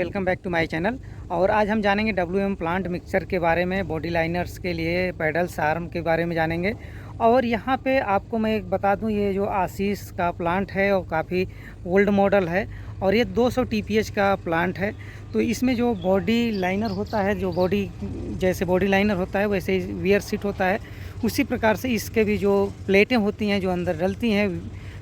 Welcome back to my channel. और आज हम जानेंगे WM प्लांट मिक्सचर के बारे में, बॉडी लाइनर्स के लिए पेडल्स आर्म के बारे में जानेंगे। और यहाँ पे आपको मैं एक बता दूँ, ये जो आशीष का प्लांट है और काफ़ी ओल्ड मॉडल है और ये 200 TPH का प्लांट है। तो इसमें जो बॉडी लाइनर होता है, जो बॉडी जैसे बॉडी लाइनर होता है वैसे ही वियर सीट होता है, उसी प्रकार से इसके भी जो प्लेटें होती हैं जो अंदर डलती हैं,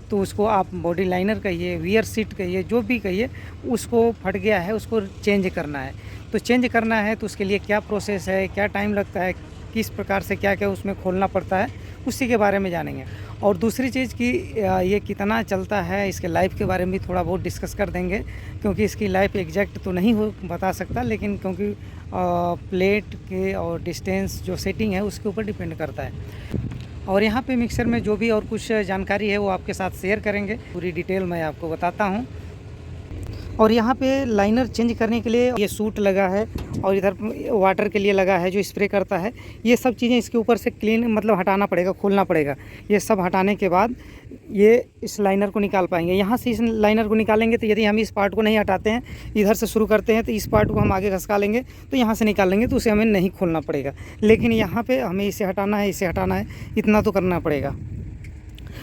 तो उसको आप बॉडी लाइनर कहिए, वियर सीट कहिए, जो भी कहिए, उसको फट गया है, उसको चेंज करना है। तो चेंज करना है तो उसके लिए क्या प्रोसेस है, क्या टाइम लगता है, किस प्रकार से क्या क्या उसमें खोलना पड़ता है, उसी के बारे में जानेंगे। और दूसरी चीज़ कि ये कितना चलता है, इसके लाइफ के बारे में भी थोड़ा बहुत डिस्कस कर देंगे, क्योंकि इसकी लाइफ एग्जैक्ट तो नहीं हो बता सकता, लेकिन क्योंकि प्लेट के और डिस्टेंस जो सेटिंग है उसके ऊपर डिपेंड करता है। और यहाँ पे मिक्सर में जो भी और कुछ जानकारी है वो आपके साथ शेयर करेंगे, पूरी डिटेल मैं आपको बताता हूँ। और यहाँ पे लाइनर चेंज करने के लिए ये सूट लगा है और इधर वाटर के लिए लगा है जो स्प्रे करता है। ये सब चीज़ें इसके ऊपर से क्लीन मतलब हटाना पड़ेगा, खोलना पड़ेगा। ये सब हटाने के बाद ये इस लाइनर को निकाल पाएंगे। यहाँ से इस लाइनर को निकालेंगे तो यदि हम इस पार्ट को नहीं हटाते हैं, इधर से शुरू करते हैं, तो इस पार्ट को हम आगे घसका लेंगे तो यहाँ से निकाल लेंगे, तो उसे हमें नहीं खोलना पड़ेगा। लेकिन यहाँ पर हमें इसे हटाना है, इसे हटाना है, इतना तो करना पड़ेगा।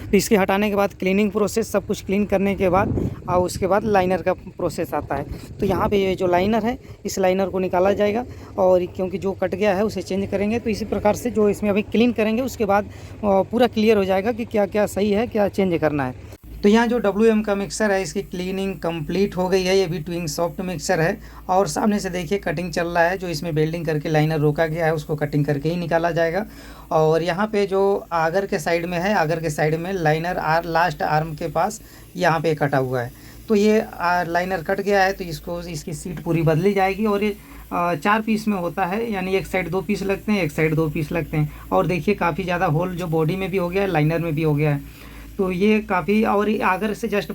तो इसके हटाने के बाद क्लीनिंग प्रोसेस, सब कुछ क्लीन करने के बाद और उसके बाद लाइनर का प्रोसेस आता है। तो यहाँ पे ये जो लाइनर है, इस लाइनर को निकाला जाएगा और क्योंकि जो कट गया है उसे चेंज करेंगे। तो इसी प्रकार से जो इसमें अभी क्लीन करेंगे उसके बाद पूरा क्लियर हो जाएगा कि क्या क्या सही है, क्या चेंज करना है। तो यहाँ जो WM का मिक्सर है, इसकी क्लीनिंग कंप्लीट हो गई है। ये भी ट्विंग सॉफ्ट मिक्सर है और सामने से देखिए कटिंग चल रहा है। जो इसमें वेल्डिंग करके लाइनर रोका गया है उसको कटिंग करके ही निकाला जाएगा। और यहाँ पे जो आगर के साइड में है, आगर के साइड में लाइनर लास्ट आर्म के पास यहाँ पे कटा हुआ है। तो ये लाइनर कट गया है, तो इसकी सीट पूरी बदली जाएगी। और ये 4 पीस में होता है, यानी एक साइड 2 पीस लगते हैं, एक साइड 2 पीस लगते हैं। और देखिए काफ़ी ज़्यादा होल जो बॉडी में भी हो गया है, लाइनर में भी हो गया है। तो ये काफ़ी, और आगर से जस्ट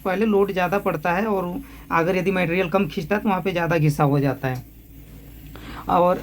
पहले लोड ज़्यादा पड़ता है और अगर यदि मटेरियल कम खींचता है तो वहाँ पे ज़्यादा घिसा हो जाता है। और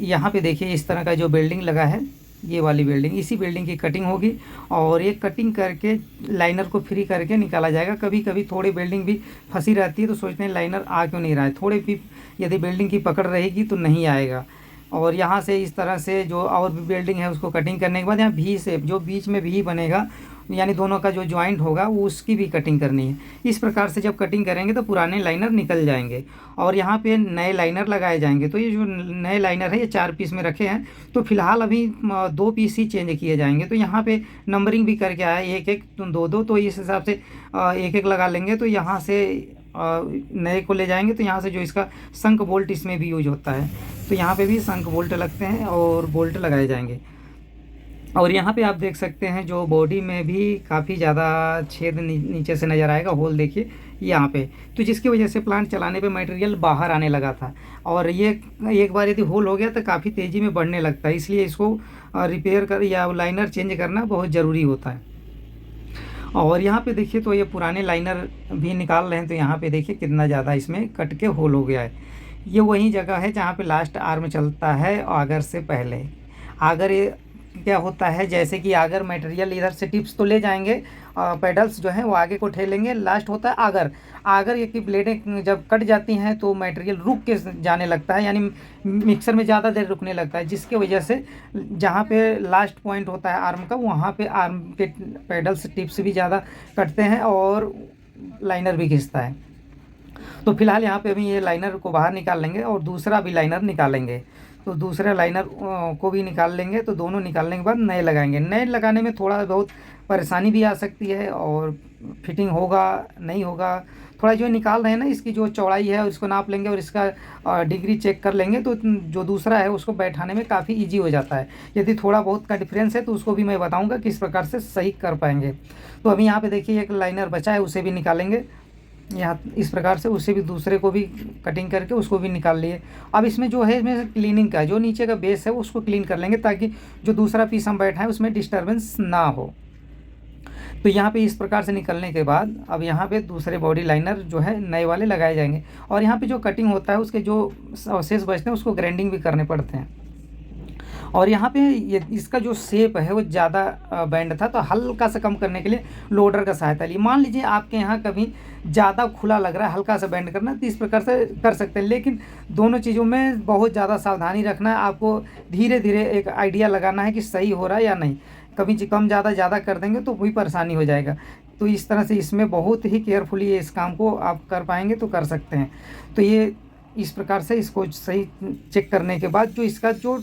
यहाँ पे देखिए इस तरह का जो वेल्डिंग लगा है, ये वाली वेल्डिंग, इसी वेल्डिंग की कटिंग होगी और ये कटिंग करके लाइनर को फ्री करके निकाला जाएगा। कभी कभी थोड़ी वेल्डिंग भी फंसी रहती है तो सोचते हैं लाइनर आ क्यों नहीं रहा है, थोड़ी भी यदि वेल्डिंग की पकड़ रहेगी तो नहीं आएगा। और यहाँ से इस तरह से जो और भी वेल्डिंग है उसको कटिंग करने के बाद यहाँ भी से जो बीच में भी बनेगा, यानी दोनों का जो जॉइंट होगा वो उसकी भी कटिंग करनी है। इस प्रकार से जब कटिंग करेंगे तो पुराने लाइनर निकल जाएंगे और यहाँ पे नए लाइनर लगाए जाएंगे। तो ये जो नए लाइनर है ये 4 पीस में रखे हैं, तो फिलहाल अभी 2 पीस ही चेंज किए जाएंगे। तो यहाँ पे नंबरिंग भी करके आया है, 1-1 2-2, तो इस हिसाब से 1-1 लगा लेंगे। तो यहाँ से नए को ले जाएंगे तो यहाँ से जो इसका संक बोल्ट इसमें भी यूज होता है, तो यहाँ पे भी संक बोल्ट लगते हैं और बोल्ट लगाए जाएंगे। और यहाँ पे आप देख सकते हैं जो बॉडी में भी काफ़ी ज़्यादा छेद नीचे से नज़र आएगा, होल देखिए यहाँ पे। तो जिसकी वजह से प्लांट चलाने पे मटेरियल बाहर आने लगा था और ये एक बार यदि होल हो गया तो काफ़ी तेज़ी में बढ़ने लगता है, इसलिए इसको रिपेयर कर या लाइनर चेंज करना बहुत ज़रूरी होता है। और यहाँ पे देखिए तो ये पुराने लाइनर भी निकाल रहे हैं, तो यहाँ पे देखिए कितना ज़्यादा इसमें कट के होल हो गया है। ये वही जगह है जहाँ पे लास्ट आर्म चलता है आगर से पहले। आगर ये क्या होता है, जैसे कि आगर मटेरियल इधर से टिप्स तो ले जाएंगे, पेडल्स जो हैं वो आगे को ठेलेंगे, लास्ट होता है आगर। आगर ये की ब्लेडें जब कट जाती हैं तो मटेरियल रुक के जाने लगता है, यानी मिक्सर में ज़्यादा देर रुकने लगता है, जिसके वजह से जहाँ पे लास्ट पॉइंट होता है आर्म का, वहाँ पे आर्म के पेडल्स टिप्स भी ज़्यादा कटते हैं और लाइनर भी घिसता है। तो फिलहाल यहाँ पे अभी ये लाइनर को बाहर निकाल लेंगे और दूसरा भी लाइनर निकालेंगे। तो दूसरे लाइनर को भी निकाल लेंगे, तो दोनों निकालने के बाद नए लगाएंगे। नए लगाने में थोड़ा बहुत परेशानी भी आ सकती है और फिटिंग होगा नहीं होगा, थोड़ा जो निकाल रहे हैं ना इसकी जो चौड़ाई है और इसको नाप लेंगे और इसका डिग्री चेक कर लेंगे, तो जो दूसरा है उसको बैठाने में काफ़ी ईजी हो जाता है। यदि थोड़ा बहुत का डिफरेंस है तो उसको भी मैं बताऊँगा किस प्रकार से सही कर पाएंगे। तो अभी यहाँ पर देखिए एक लाइनर बचा है, उसे भी निकालेंगे यहाँ इस प्रकार से, उससे भी दूसरे को भी कटिंग करके उसको भी निकाल लिए। अब इसमें जो है, इसमें क्लीनिंग का जो नीचे का बेस है उसको क्लीन कर लेंगे ताकि जो दूसरा पीस हम बैठाएं उसमें डिस्टर्बेंस ना हो। तो यहाँ पे इस प्रकार से निकलने के बाद अब यहाँ पे दूसरे बॉडी लाइनर जो है नए वाले लगाए जाएंगे। और यहाँ पे जो कटिंग होता है उसके जो अवशेष बचते हैं उसको ग्राइंडिंग भी करने पड़ते हैं। और यहाँ पे ये इसका जो शेप है वो ज़्यादा बैंड था, तो हल्का सा कम करने के लिए लोडर का सहायता लिया। मान लीजिए आपके यहाँ कभी ज़्यादा खुला लग रहा है, हल्का सा बैंड करना, तो इस प्रकार से कर सकते हैं। लेकिन दोनों चीज़ों में बहुत ज़्यादा सावधानी रखना है, आपको धीरे धीरे एक आइडिया लगाना है कि सही हो रहा है या नहीं। कभी कम ज़्यादा कर देंगे तो वही परेशानी हो जाएगा। तो इस तरह से इसमें बहुत ही केयरफुली इस काम को आप कर पाएंगे तो कर सकते हैं। तो ये इस प्रकार से इसको सही चेक करने के बाद जो इसका जो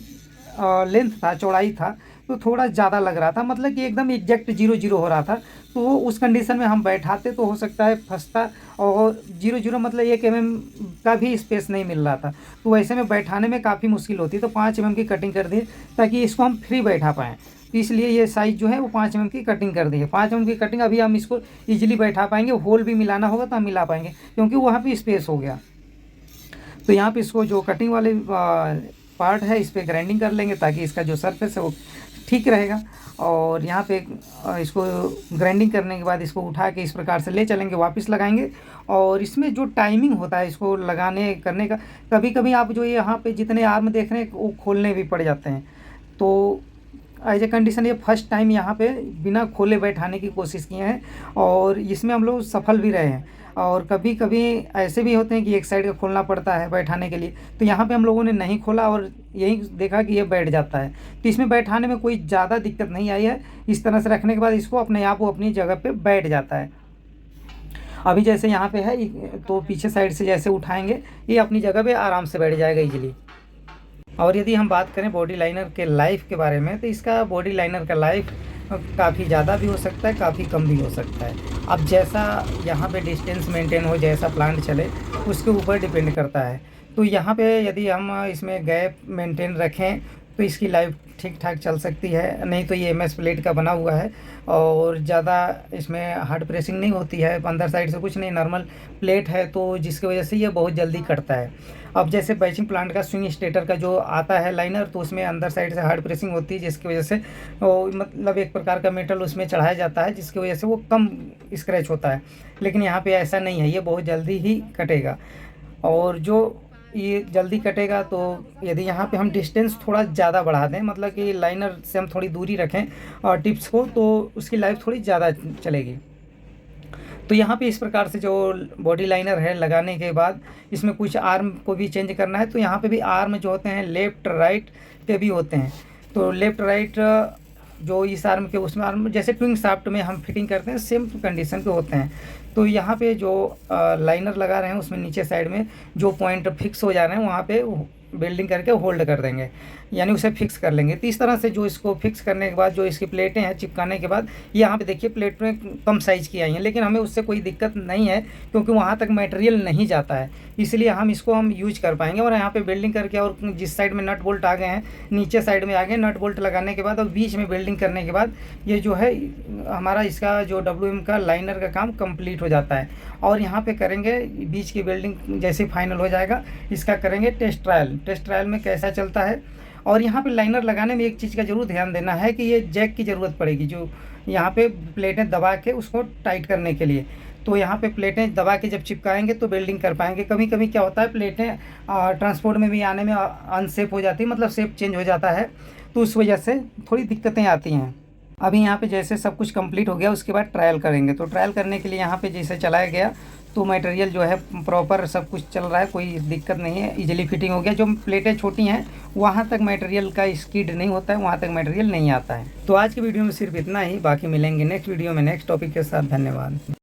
लेंथ था, चौड़ाई था, तो थोड़ा ज़्यादा लग रहा था, मतलब कि एकदम एग्जैक्ट 0 हो रहा था। तो उस कंडीशन में हम बैठाते तो हो सकता है फंसता, और 0 मतलब 1 mm का भी स्पेस नहीं मिल रहा था, तो वैसे में बैठाने में काफ़ी मुश्किल होती। तो 5 mm की कटिंग कर दी ताकि इसको हम फ्री बैठा पाएँ। तो इसलिए ये साइज़ जो है वो 5 mm की कटिंग कर दी है। 5 mm की कटिंग अभी हम इसको ईजिली बैठा पाएंगे। होल भी मिलाना होगा तो हम मिला पाएंगे, क्योंकि वहाँ पर स्पेस हो गया। तो यहाँ पे इसको जो कटिंग वाले पार्ट है इस पर ग्राइंडिंग कर लेंगे ताकि इसका जो सरफेस है वो ठीक रहेगा। और यहाँ पे इसको ग्राइंडिंग करने के बाद इसको उठा के इस प्रकार से ले चलेंगे, वापस लगाएंगे। और इसमें जो टाइमिंग होता है इसको लगाने करने का, कभी कभी आप जो यहाँ पे जितने आर्म देख रहे हैं वो खोलने भी पड़ जाते हैं। तो एज ए कंडीशन ये फर्स्ट टाइम यहाँ पे बिना खोले बैठाने की कोशिश किए हैं, और इसमें हम लोग सफल भी रहे हैं। और कभी कभी ऐसे भी होते हैं कि एक साइड का खोलना पड़ता है बैठाने के लिए, तो यहाँ पे हम लोगों ने नहीं खोला और यही देखा कि ये बैठ जाता है। तो इसमें बैठाने में कोई ज़्यादा दिक्कत नहीं आई है। इस तरह से रखने के बाद इसको अपने आप वो अपनी जगह पे बैठ जाता है। अभी जैसे यहाँ पे है, तो पीछे साइड से जैसे उठाएंगे ये अपनी जगह पे आराम से बैठ जाएगा ईजिली। और यदि हम बात करें बॉडी लाइनर के लाइफ के बारे में, तो इसका बॉडी लाइनर का लाइफ काफ़ी ज़्यादा भी हो सकता है, काफ़ी कम भी हो सकता है। अब जैसा यहाँ पे डिस्टेंस मेंटेन हो, जैसा प्लांट चले, उसके ऊपर डिपेंड करता है। तो यहाँ पे यदि हम इसमें गैप मेंटेन रखें तो इसकी लाइफ ठीक ठाक चल सकती है। नहीं तो ये MS प्लेट का बना हुआ है और ज़्यादा इसमें हार्ड प्रेसिंग नहीं होती है, अंदर साइड से कुछ नहीं, नॉर्मल प्लेट है, तो जिसकी वजह से ये बहुत जल्दी कटता है। अब जैसे बैचिंग प्लांट का स्विंग स्टेटर का जो आता है लाइनर, तो उसमें अंदर साइड से हार्ड प्रेसिंग होती है, जिसकी वजह से मतलब एक प्रकार का मेटल उसमें चढ़ाया जाता है, जिसकी वजह से वो कम स्क्रैच होता है। लेकिन यहाँ पे ऐसा नहीं है, ये बहुत जल्दी ही कटेगा। और जो ये जल्दी कटेगा, तो यदि यहाँ पे हम डिस्टेंस थोड़ा ज़्यादा बढ़ा दें, मतलब कि लाइनर से हम थोड़ी दूरी रखें और टिप्स को, तो उसकी लाइफ थोड़ी ज़्यादा चलेगी। तो यहाँ पे इस प्रकार से जो बॉडी लाइनर है लगाने के बाद इसमें कुछ आर्म को भी चेंज करना है। तो यहाँ पे भी आर्म जो होते हैं लेफ़्ट राइट पे भी होते हैं। तो लेफ़्ट राइट जो इस आर्म के उसमें आर्म जैसे ट्विंग शाफ्ट में हम फिटिंग करते हैं, सेम कंडीशन पे होते हैं। तो यहाँ पे जो लाइनर लगा रहे हैं उसमें नीचे साइड में जो पॉइंट फिक्स हो जा रहे हैं वहाँ पे वेल्डिंग करके होल्ड कर देंगे, यानी उसे फिक्स कर लेंगे। तो इस तरह से जो इसको फिक्स करने के बाद जो इसकी प्लेटें हैं चिपकाने के बाद, यहाँ पे देखिए प्लेट में कम साइज़ की आई हैं, लेकिन हमें उससे कोई दिक्कत नहीं है क्योंकि वहाँ तक मटेरियल नहीं जाता है, इसलिए हम इसको हम यूज कर पाएंगे। और यहाँ पे वेल्डिंग करके, और जिस साइड में नट बोल्ट आ गए हैं नीचे साइड में आ गए, नट बोल्ट लगाने के बाद और बीच में वेल्डिंग करने के बाद ये जो है हमारा इसका जो WM का लाइनर का काम कंप्लीट हो जाता है। और यहाँ पे करेंगे बीच की वेल्डिंग जैसे फाइनल हो जाएगा, इसका करेंगे टेस्ट ट्रायल। टेस्ट ट्रायल में कैसा चलता है। और यहाँ पे लाइनर लगाने में एक चीज़ का ज़रूर ध्यान देना है कि ये जैक की ज़रूरत पड़ेगी, जो यहाँ पे प्लेटें दबा के उसको टाइट करने के लिए। तो यहाँ पे प्लेटें दबा के जब चिपकाएंगे तो वेल्डिंग कर पाएंगे। कभी कभी क्या होता है, प्लेटें ट्रांसपोर्ट में भी आने में अनसेफ हो जाती है, मतलब शेप चेंज हो जाता है, तो उस वजह से थोड़ी दिक्कतें आती हैं। अभी यहाँ पे जैसे सब कुछ कंप्लीट हो गया, उसके बाद ट्रायल करेंगे। तो ट्रायल करने के लिए यहाँ पे जैसे चलाया गया तो मटेरियल जो है प्रॉपर सब कुछ चल रहा है, कोई दिक्कत नहीं है, इजीली फिटिंग हो गया। जो प्लेटें छोटी हैं वहाँ तक मटेरियल का स्किड नहीं होता है, वहाँ तक मटेरियल नहीं आता है। तो आज की वीडियो में सिर्फ इतना ही, बाकी मिलेंगे नेक्स्ट वीडियो में नेक्स्ट टॉपिक के साथ। धन्यवाद।